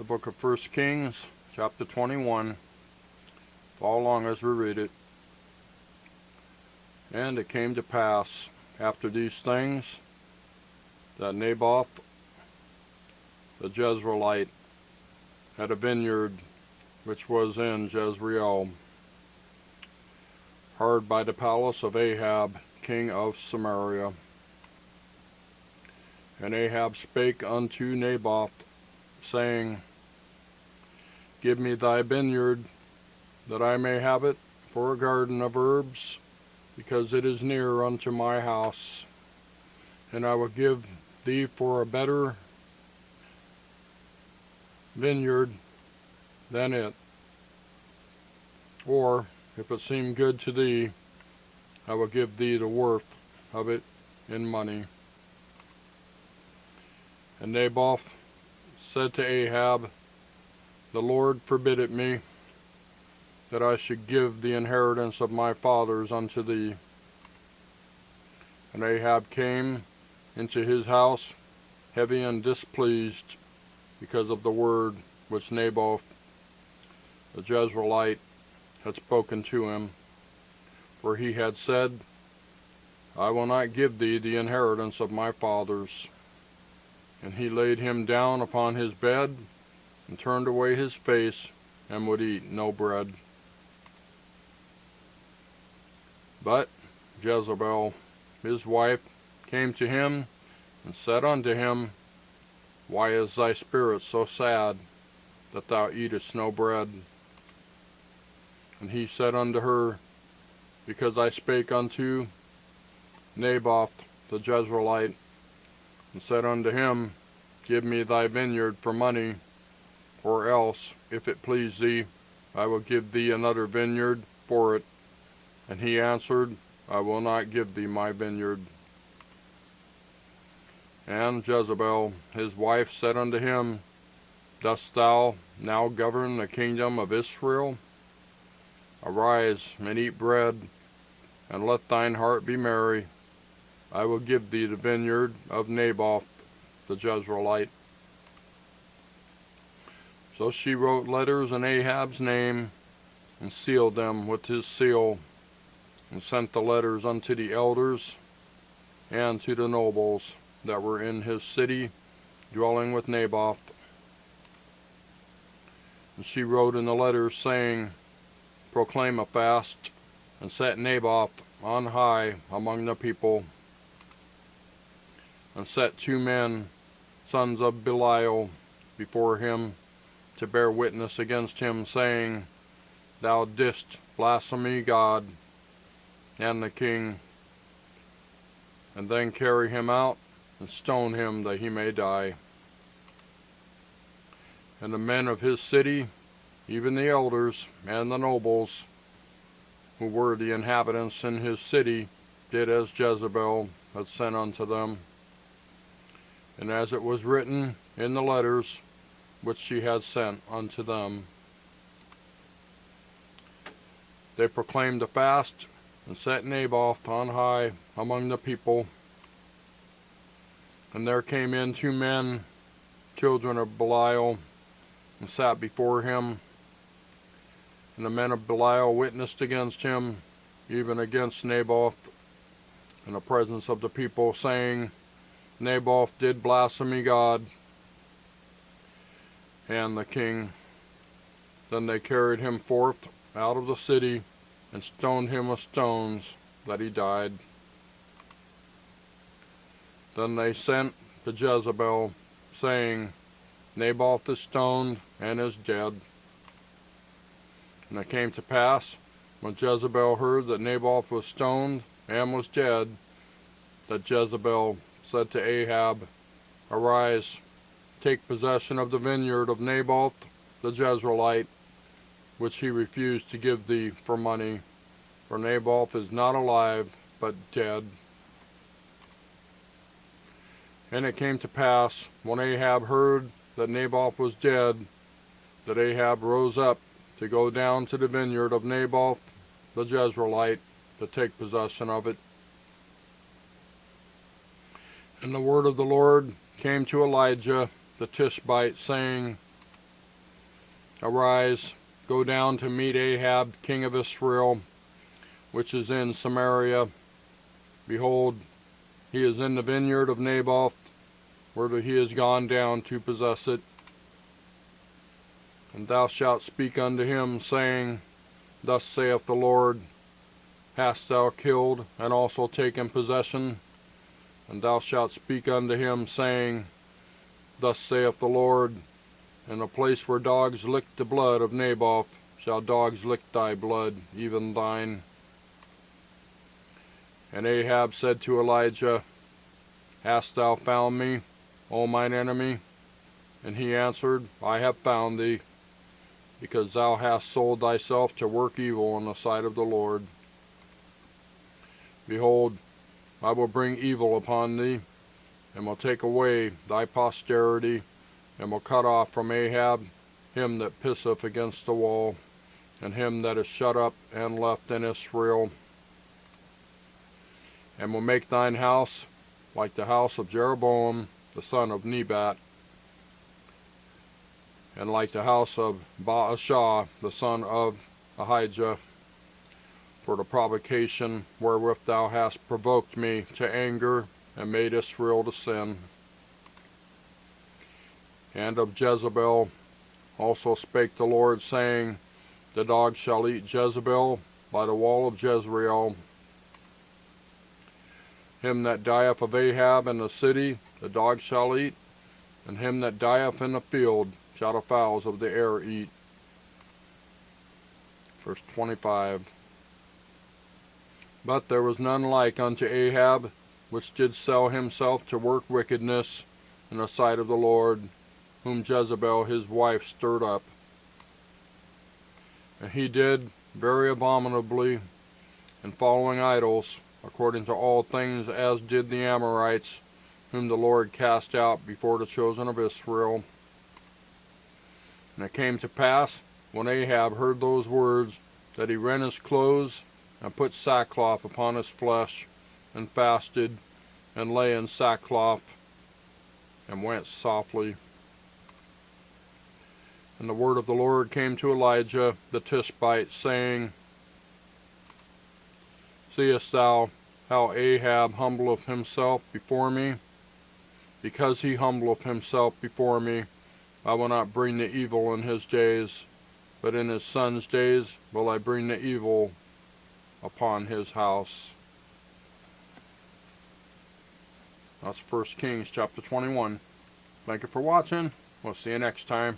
the book of 1 Kings, chapter 21. Follow along as we read it. And it came to pass after these things that Naboth the Jezreelite had a vineyard which was in Jezreel, hard by the palace of Ahab, king of Samaria. And Ahab spake unto Naboth, saying, Give me thy vineyard, that I may have it for a garden of herbs, because it is near unto my house, and I will give thee for a better vineyard than it. Or, if it seem good to thee, I will give thee the worth of it in money. And Naboth said to Ahab, The Lord forbid it me, that I should give the inheritance of my fathers unto thee. And Ahab came into his house heavy and displeased, because of the word which Naboth the Jezreelite had spoken to him. For he had said, I will not give thee the inheritance of my fathers. And he laid him down upon his bed, and turned away his face, and would eat no bread. But Jezebel, his wife, came to him, and said unto him, Why is thy spirit so sad, that thou eatest no bread? And he said unto her, Because I spake unto Naboth the Jezreelite, and said unto him, Give me thy vineyard for money, or else, if it please thee, I will give thee another vineyard for it. And he answered, I will not give thee my vineyard. And Jezebel, his wife, said unto him, Dost thou now govern the kingdom of Israel? Arise, and eat bread, and let thine heart be merry. I will give thee the vineyard of Naboth the Jezreelite. So she wrote letters in Ahab's name, and sealed them with his seal, and sent the letters unto the elders, and to the nobles that were in his city, dwelling with Naboth. And she wrote in the letters, saying, Proclaim a fast, and set Naboth on high among the people, and set 2 men, sons of Belial, before him, to bear witness against him, saying, Thou didst blaspheme God and the king, and then carry him out, and stone him that he may die. And the men of his city, even the elders and the nobles, who were the inhabitants in his city, did as Jezebel had sent unto them, and as it was written in the letters which she had sent unto them. They proclaimed a fast, and set Naboth on high among the people. And there came in 2 men, children of Belial, and sat before him. And the men of Belial witnessed against him, even against Naboth, in the presence of the people, saying, Naboth did blaspheme God and the king. Then they carried him forth out of the city, and stoned him with stones, that he died. Then they sent to Jezebel, saying, Naboth is stoned, and is dead. And it came to pass, when Jezebel heard that Naboth was stoned, and was dead, that Jezebel said to Ahab, Arise, take possession of the vineyard of Naboth the Jezreelite, which he refused to give thee for money, for Naboth is not alive, but dead. And it came to pass, when Ahab heard that Naboth was dead, that Ahab rose up to go down to the vineyard of Naboth the Jezreelite, to take possession of it. And the word of the Lord came to Elijah the Tishbite, saying, Arise, go down to meet Ahab, king of Israel, which is in Samaria. Behold, he is in the vineyard of Naboth, whither he is gone down to possess it. And thou shalt speak unto him, saying, Thus saith the Lord, Hast thou killed, and also taken possession? And thou shalt speak unto him, saying, Thus saith the Lord, In the place where dogs licked the blood of Naboth, shall dogs lick thy blood, even thine. And Ahab said to Elijah, Hast thou found me, O mine enemy? And he answered, I have found thee, because thou hast sold thyself to work evil in the sight of the Lord. Behold, I will bring evil upon thee, and will take away thy posterity, and will cut off from Ahab him that pisseth against the wall, and him that is shut up and left in Israel, and will make thine house like the house of Jeroboam the son of Nebat, and like the house of Baasha the son of Ahijah, for the provocation wherewith thou hast provoked me to anger, and made Israel to sin. And of Jezebel also spake the Lord, saying, The dog shall eat Jezebel by the wall of Jezreel. Him that dieth of Ahab in the city the dog shall eat, and him that dieth in the field shall the fowls of the air eat. Verse 25. But there was none like unto Ahab, which did sell himself to work wickedness in the sight of the Lord, whom Jezebel his wife stirred up. And he did very abominably in following idols, according to all things as did the Amorites, whom the Lord cast out before the children of Israel. And it came to pass, when Ahab heard those words, that he rent his clothes, and put sackcloth upon his flesh, and fasted, and lay in sackcloth, and went softly. And the word of the Lord came to Elijah the Tishbite, saying, Seest thou how Ahab humbleth himself before me? Because he humbleth himself before me, I will not bring the evil in his days, but in his son's days will I bring the evil upon his house. That's 1 Kings chapter 21. Thank you for watching. We'll see you next time.